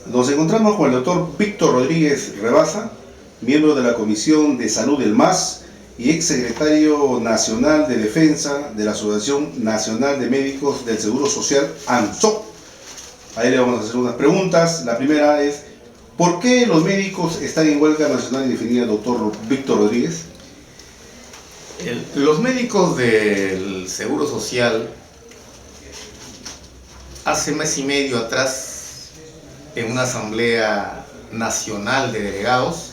Nos encontramos con el doctor Víctor Rodríguez Rebaza, miembro de la Comisión de Salud del MAS y exsecretario nacional de Defensa de la Asociación Nacional de Médicos del Seguro Social, ANSOC. A él le vamos a hacer unas preguntas. La primera es, ¿por qué los médicos están en huelga nacional indefinida, doctor Víctor Rodríguez? Los médicos del Seguro Social, hace mes y medio atrás, en una asamblea nacional de delegados,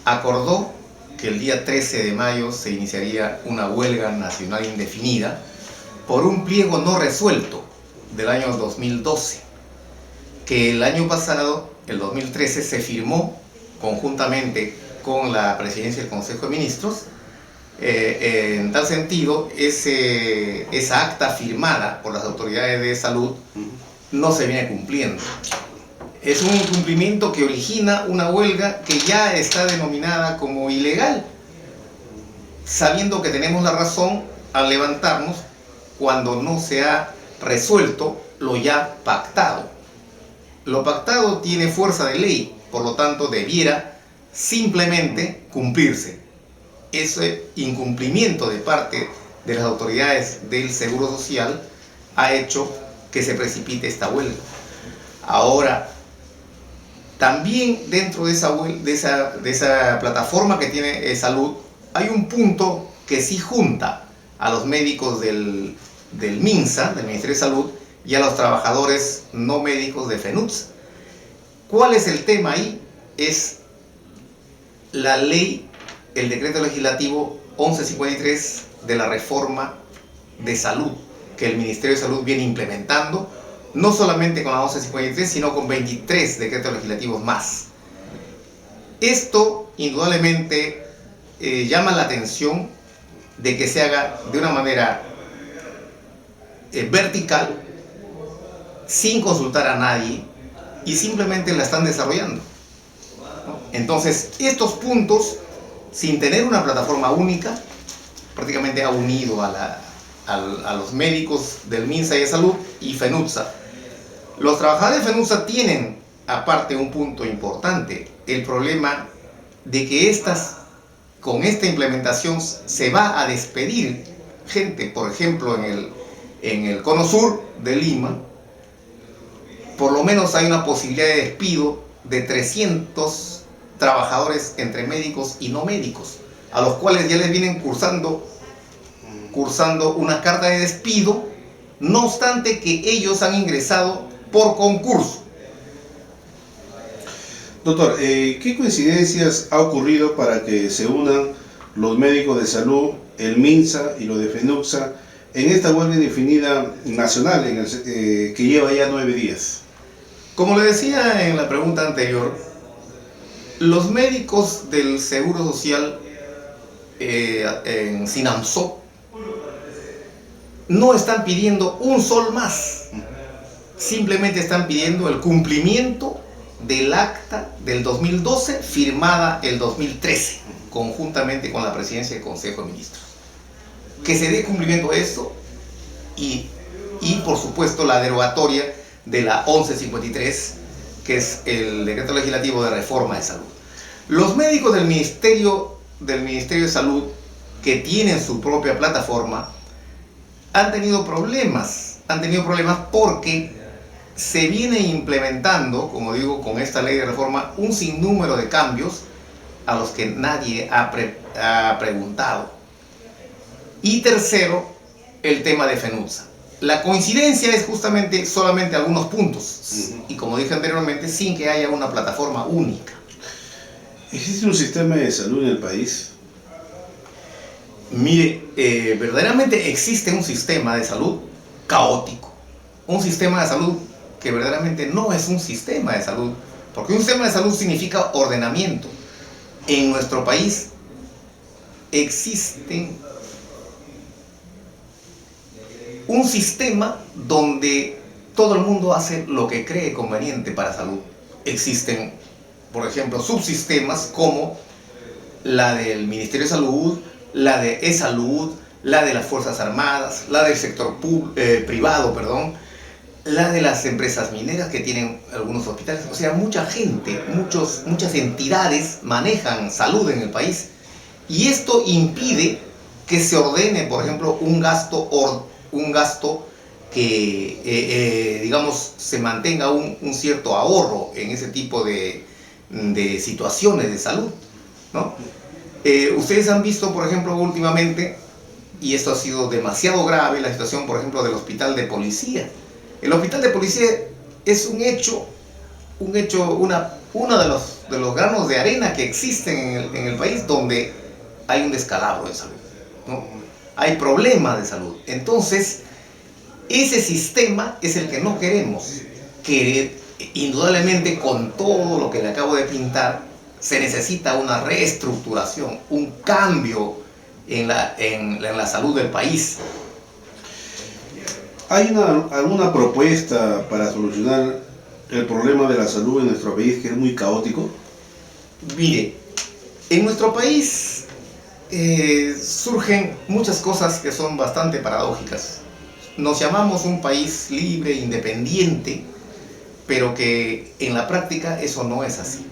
acordó que el día 13 de mayo se iniciaría una huelga nacional indefinida por un pliego no resuelto del año 2012, que el año pasado, el 2013, se firmó conjuntamente con la Presidencia del Consejo de Ministros. En tal sentido, esa acta firmada por las autoridades de salud no se viene cumpliendo. Es un incumplimiento que origina una huelga que ya está denominada como ilegal, sabiendo que tenemos la razón al levantarnos cuando no se ha resuelto lo ya pactado. Lo pactado tiene fuerza de ley, por lo tanto debiera simplemente cumplirse. Ese incumplimiento de parte de las autoridades del Seguro Social ha hecho que se precipite esta huelga. Ahora, también dentro de esa plataforma que tiene salud, hay un punto que sí junta a los médicos del MINSA, del Ministerio de Salud, y a los trabajadores no médicos de FENUTSA. ¿Cuál es el tema ahí? Es la ley, el decreto legislativo 1153 de la reforma de salud, que el Ministerio de Salud viene implementando, no solamente con la 1153, sino con 23 decretos legislativos más. Esto indudablemente llama la atención de que se haga de una manera vertical, sin consultar a nadie, y simplemente la están desarrollando. Entonces, estos puntos, sin tener una plataforma única, prácticamente ha unido a los médicos del MINSA y de Salud y FENUTSA. Los trabajadores de FENUTSA tienen, aparte, un punto importante, el problema de que con esta implementación se va a despedir gente. Por ejemplo, en el cono sur de Lima, por lo menos hay una posibilidad de despido de 300 trabajadores entre médicos y no médicos, a los cuales ya les vienen cursando una carta de despido, no obstante que ellos han ingresado por concurso. Doctor, ¿qué coincidencias ha ocurrido para que se unan los médicos de salud, el MINSA y los de FENUTSA en esta huelga indefinida nacional que lleva ya 9 días? Como le decía en la pregunta anterior, los médicos del Seguro Social en SINAMSOC no están pidiendo un sol más, simplemente están pidiendo el cumplimiento del acta del 2012 firmada el 2013 conjuntamente con la Presidencia del Consejo de Ministros. Que se dé cumplimiento a esto y por supuesto la derogatoria de la 1153, que es el decreto legislativo de reforma de salud. Los médicos del Ministerio de Salud, que tienen su propia plataforma, han tenido problemas porque se viene implementando, como digo, con esta ley de reforma, un sinnúmero de cambios a los que nadie ha preguntado. Y tercero, el tema de FENUTSA. La coincidencia es justamente solamente algunos puntos, y como dije anteriormente, sin que haya una plataforma única. ¿Existe un sistema de salud en el país? Mire, verdaderamente existe un sistema de salud caótico, un sistema de salud que verdaderamente no es un sistema de salud, porque un sistema de salud significa ordenamiento. En nuestro país existe un sistema donde todo el mundo hace lo que cree conveniente para salud. Existen, por ejemplo, subsistemas como la del Ministerio de Salud, la de E-Salud, la de las Fuerzas Armadas, la del sector privado, la de las empresas mineras que tienen algunos hospitales. O sea, mucha gente, muchas entidades manejan salud en el país, y esto impide que se ordene, por ejemplo, un gasto que, digamos, se mantenga un cierto ahorro en ese tipo de situaciones de salud, ¿no? Ustedes han visto, por ejemplo, últimamente, y esto ha sido demasiado grave, la situación, por ejemplo, del hospital de policía. El hospital de policía es uno de los granos de arena que existen en el país, donde hay un descalabro de salud, ¿no? Hay problemas de salud. Entonces, ese sistema es el que no queremos. Que indudablemente, con todo lo que le acabo de pintar, se necesita una reestructuración, un cambio en la salud del país. ¿Hay alguna propuesta para solucionar el problema de la salud en nuestro país, que es muy caótico? Mire, en nuestro país surgen muchas cosas que son bastante paradójicas. Nos llamamos un país libre, independiente, pero que en la práctica eso no es así.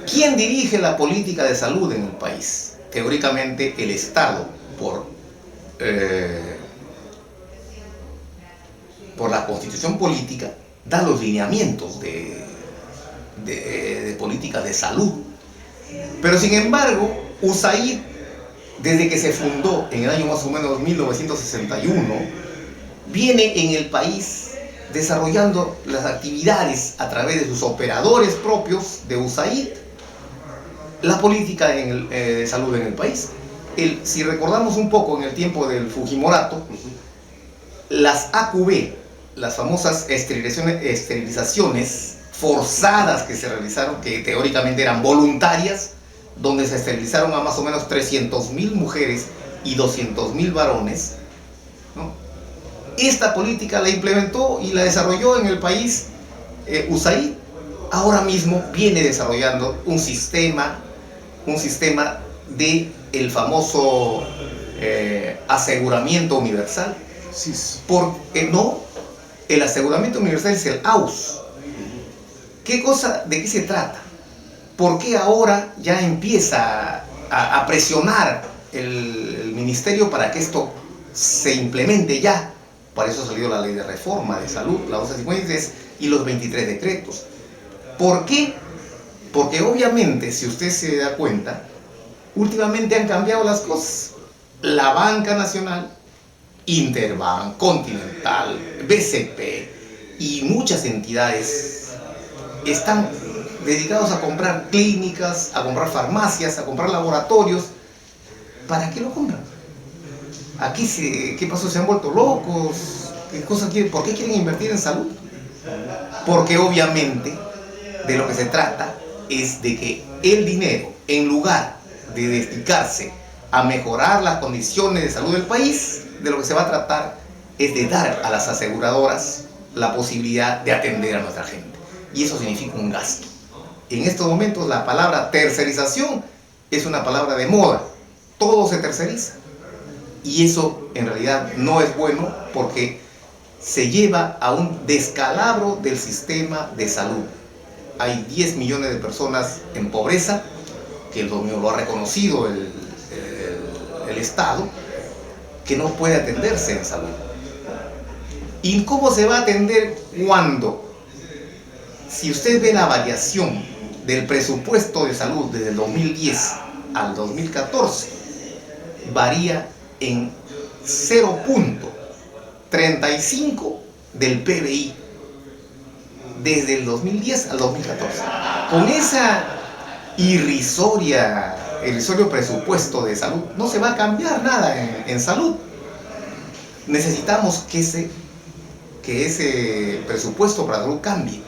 ¿Quién dirige la política de salud en el país? Teóricamente el Estado, por la constitución política, da los lineamientos de políticas de salud. Pero sin embargo, USAID, desde que se fundó en el año más o menos 1961, viene en el país desarrollando las actividades a través de sus operadores propios de USAID, la política de salud en el país. Si recordamos un poco, en el tiempo del Fujimorato, las AQB, las famosas esterilizaciones forzadas que se realizaron, que teóricamente eran voluntarias, donde se esterilizaron a más o menos 300.000 mujeres y 200.000 varones, ¿no? Esta política la implementó y la desarrolló en el país USAID. Ahora mismo viene desarrollando un sistema de el famoso aseguramiento universal. Sí. El aseguramiento universal es el AUS. ¿De qué se trata? ¿Por qué ahora ya empieza a presionar el ministerio para que esto se implemente ya? Para eso salió la ley de reforma de salud, la 1153, y los 23 decretos. ¿Por qué? Porque obviamente, si usted se da cuenta, últimamente han cambiado las cosas. La banca nacional, Interbank, Continental, BCP y muchas entidades están dedicados a comprar clínicas, a comprar farmacias, a comprar laboratorios. ¿Para qué lo compran? ¿Qué pasó? ¿Se han vuelto locos? ¿Por qué quieren invertir en salud? Porque obviamente de lo que se trata es de que el dinero, en lugar de dedicarse a mejorar las condiciones de salud del país, de lo que se va a tratar es de dar a las aseguradoras la posibilidad de atender a nuestra gente. Y eso significa un gasto. En estos momentos la palabra tercerización es una palabra de moda. Todo se terceriza. Y eso en realidad no es bueno, porque se lleva a un descalabro del sistema de salud. Hay 10 millones de personas en pobreza, que lo ha reconocido el Estado, que no puede atenderse en salud. ¿Y cómo se va a atender cuando? Si usted ve la variación del presupuesto de salud desde el 2010 al 2014, varía en 0.35 del PBI desde el 2010 al 2014. Con esa irrisorio presupuesto de salud no se va a cambiar nada en salud. Necesitamos que ese presupuesto para salud cambie,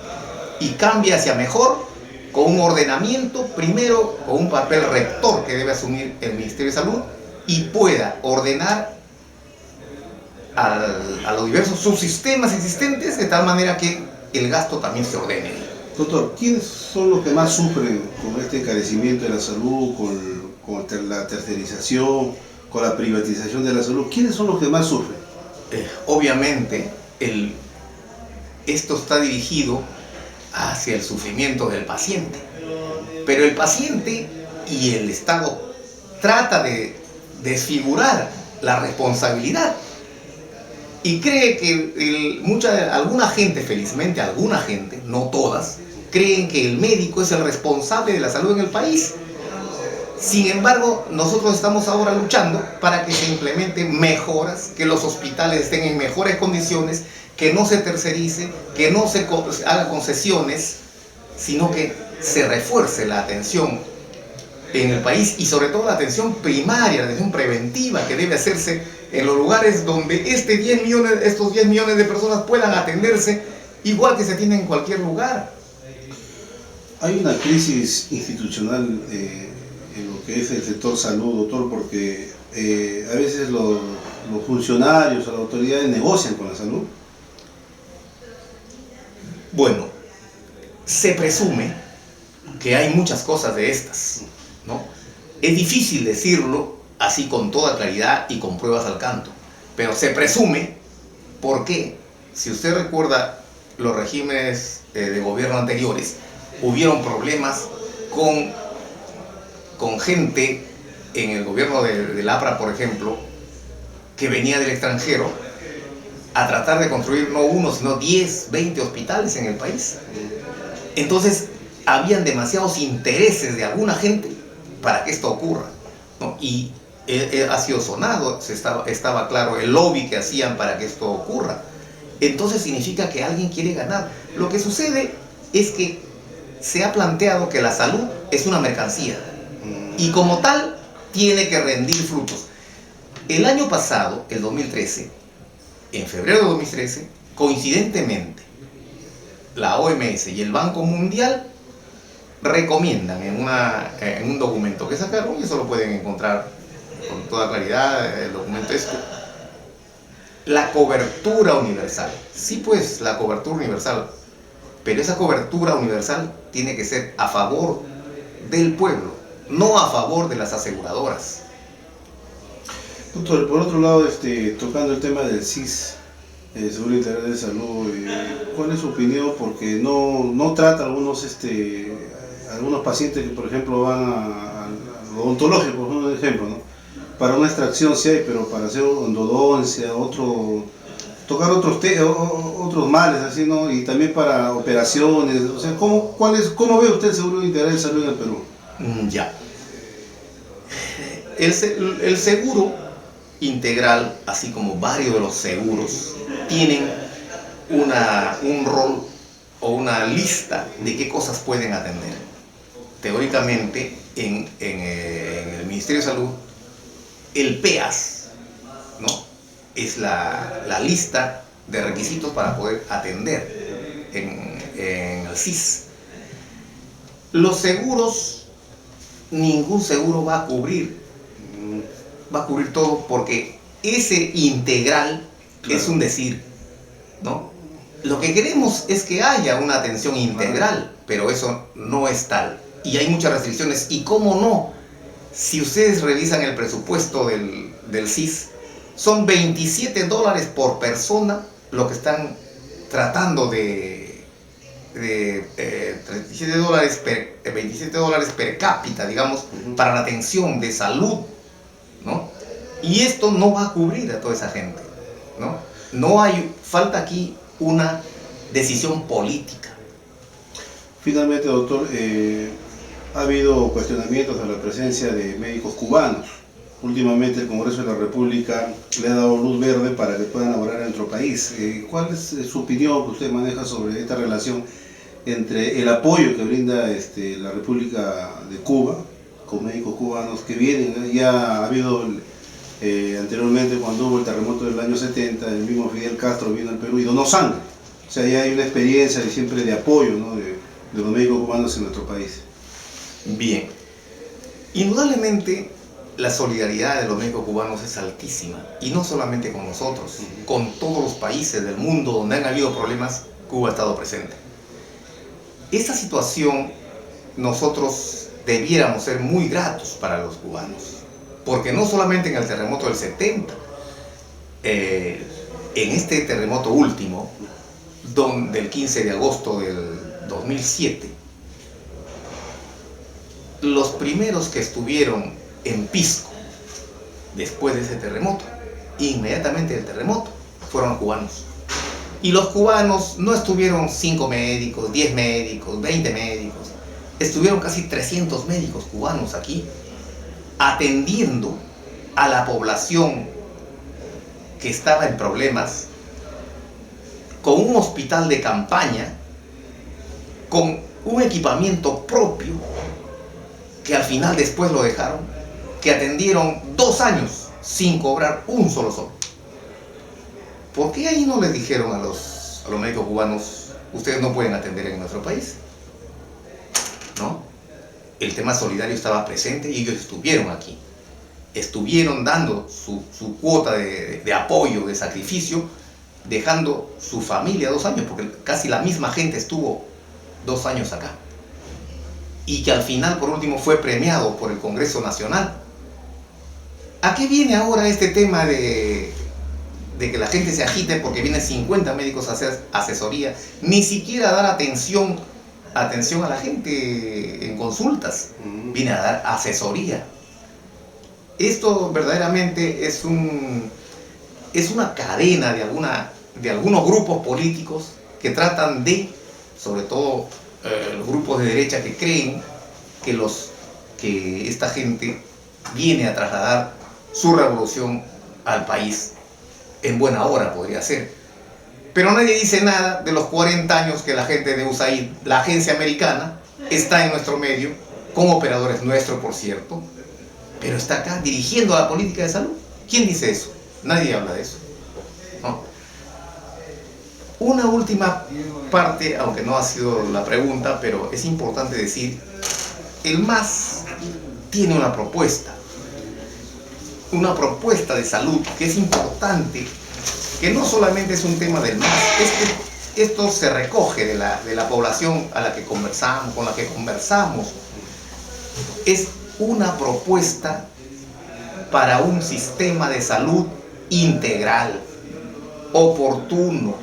y cambie hacia mejor, con un ordenamiento, primero con un papel rector que debe asumir el Ministerio de Salud, y pueda ordenar a los diversos subsistemas existentes de tal manera que el gasto también se ordene. Doctor, ¿quiénes son los que más sufren con este encarecimiento de la salud, con la tercerización, con la privatización de la salud? ¿Quiénes son los que más sufren? Obviamente, el esto está dirigido hacia el sufrimiento del paciente. Pero el paciente y el Estado trata de desfigurar la responsabilidad y cree que alguna gente, felizmente alguna gente, no todas, creen que el médico es el responsable de la salud en el país. Sin embargo, nosotros estamos ahora luchando para que se implementen mejoras, que los hospitales estén en mejores condiciones, que no se tercerice, que no se haga concesiones, sino que se refuerce la atención en el país y sobre todo la atención primaria, la atención preventiva que debe hacerse en los lugares donde estos 10 millones de personas puedan atenderse igual que se tiene en cualquier lugar. Hay una crisis institucional en lo que es el sector salud, doctor, porque a veces los funcionarios o las autoridades negocian con la salud. Bueno, se presume que hay muchas cosas de estas, ¿no? Es difícil decirlo así con toda claridad y con pruebas al canto, pero se presume porque, si usted recuerda los regímenes de gobierno anteriores, hubieron problemas con gente en el gobierno del APRA, por ejemplo, que venía del extranjero a tratar de construir no uno, sino 10, 20 hospitales en el país. Entonces, habían demasiados intereses de alguna gente para que esto ocurra, ¿no? Y ha sido sonado, estaba claro el lobby que hacían para que esto ocurra. Entonces significa que alguien quiere ganar. Lo que sucede es que se ha planteado que la salud es una mercancía y como tal tiene que rendir frutos. El año pasado, el 2013, en febrero de 2013, coincidentemente, la OMS y el Banco Mundial recomiendan en un documento que sacaron, y eso lo pueden encontrar con toda claridad, el documento es la cobertura universal. Sí, pues, la cobertura universal, pero esa cobertura universal tiene que ser a favor del pueblo, no a favor de las aseguradoras. Doctor, por otro lado, tocando el tema del SIS, Seguro Integral de Salud, ¿cuál es su opinión? Porque no trata algunos pacientes que, por ejemplo, van al odontológico, por ejemplo, ¿no? Para una extracción sí hay, pero para hacer endodoncia, tocar otros males, así, ¿no? Y también para operaciones, o sea, ¿cómo ve usted el Seguro Integral de Salud en el Perú? Ya. El seguro integral, así como varios de los seguros, tienen un rol o una lista de qué cosas pueden atender. Teóricamente, en el Ministerio de Salud, el PEAS, ¿no?, es la lista de requisitos para poder atender en el SIS. Los seguros, ningún seguro va a cubrir todo, porque ese integral, claro, es un decir, ¿no? Lo que queremos es que haya una atención integral, pero eso no es tal. Y hay muchas restricciones. ¿Y cómo no? Si ustedes revisan el presupuesto del SIS, son $27 por persona lo que están tratando de $27 per cápita, digamos, para la atención de salud, ¿no? Y esto no va a cubrir a toda esa gente, ¿no? Falta aquí una decisión política. Finalmente, doctor, ha habido cuestionamientos a la presencia de médicos cubanos. Últimamente el Congreso de la República le ha dado luz verde para que puedan laborar en nuestro país. ¿Cuál es su opinión que usted maneja sobre esta relación entre el apoyo que brinda la República de Cuba con médicos cubanos que vienen? Ya ha habido anteriormente, cuando hubo el terremoto del año 70, el mismo Fidel Castro vino al Perú y donó sangre. O sea, ya hay una experiencia siempre de apoyo, ¿no?, de los médicos cubanos en nuestro país. Bien, indudablemente la solidaridad de los médicos cubanos es altísima, y no solamente con nosotros, con todos los países del mundo donde han habido problemas, Cuba ha estado presente. Esta situación nosotros debiéramos ser muy gratos para los cubanos, porque no solamente en el terremoto del 70, en este terremoto último, del 15 de agosto del 2007, los primeros que estuvieron en Pisco después de ese terremoto, inmediatamente del terremoto, fueron los cubanos. Y los cubanos no estuvieron 5 médicos, 10 médicos, 20 médicos, estuvieron casi 300 médicos cubanos aquí, atendiendo a la población que estaba en problemas, con un hospital de campaña, con un equipamiento propio, que al final después lo dejaron, que atendieron 2 años sin cobrar un solo sol. ¿Por qué ahí no les dijeron a los médicos cubanos, ustedes no pueden atender en nuestro país? ¿No? El tema solidario estaba presente y ellos estuvieron aquí. Estuvieron dando su cuota de apoyo, de sacrificio, dejando su familia 2 años, porque casi la misma gente estuvo 2 años acá. Y que al final, por último, fue premiado por el Congreso Nacional. ¿A qué viene ahora este tema de que la gente se agite porque vienen 50 médicos a hacer asesoría? Ni siquiera a dar atención a la gente en consultas. Viene a dar asesoría. Esto verdaderamente es una cadena de algunos grupos políticos que tratan de, sobre todo los grupos de derecha, que creen que esta gente viene a trasladar su revolución al país. En buena hora podría ser. Pero nadie dice nada de los 40 años que la gente de USAID, la agencia americana, está en nuestro medio, con operadores nuestros, por cierto, pero está acá dirigiendo la política de salud. ¿Quién dice eso? Nadie habla de eso, ¿no? Una última parte, aunque no ha sido la pregunta, pero es importante decir, el MAS tiene una propuesta de salud que es importante, que no solamente es un tema del MAS, es que esto se recoge de la población con la que conversamos. Es una propuesta para un sistema de salud integral, oportuno,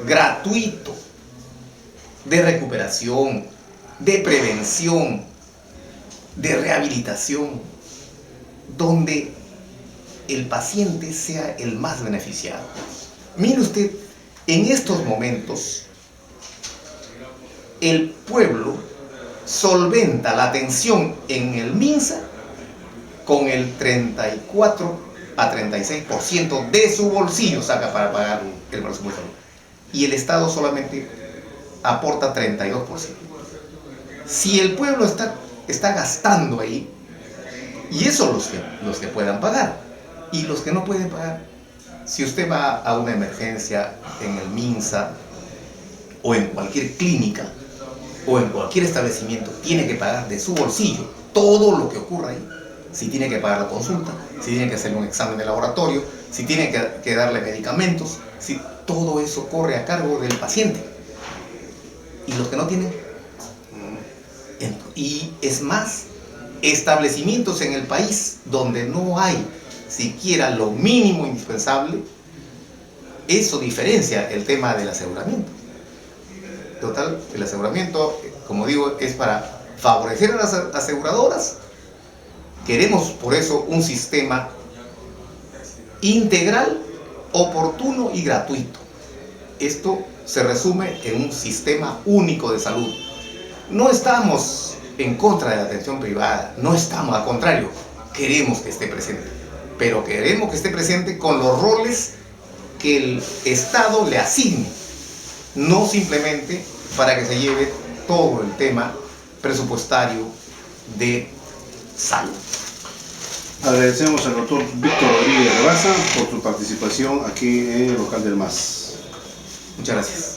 gratuito, de recuperación, de prevención, de rehabilitación, donde el paciente sea el más beneficiado. Mire usted, en estos momentos, el pueblo solventa la atención en el MINSA con el 34 a 36% de su bolsillo saca para pagar el presupuesto. Y el Estado solamente aporta 32%. Si el pueblo está gastando ahí, y eso los que puedan pagar, y los que no pueden pagar, si usted va a una emergencia en el MINSA o en cualquier clínica o en cualquier establecimiento, tiene que pagar de su bolsillo todo lo que ocurra ahí. Si tiene que pagar la consulta, si tiene que hacer un examen de laboratorio, si tiene que darle medicamentos, si todo eso corre a cargo del paciente. Y los que no tienen. Y es más, establecimientos en el país donde no hay siquiera lo mínimo indispensable, eso diferencia el tema del aseguramiento. Total, el aseguramiento, como digo, es para favorecer a las aseguradoras. Queremos por eso un sistema integral, oportuno y gratuito. Esto se resume en un sistema único de salud. No estamos en contra de la atención privada, no estamos, al contrario, queremos que esté presente, pero queremos que esté presente con los roles que el Estado le asigne, no simplemente para que se lleve todo el tema presupuestario de salud. Agradecemos al doctor Víctor Rodríguez Rebaza por su participación aquí en el local del MAS. Muchas gracias.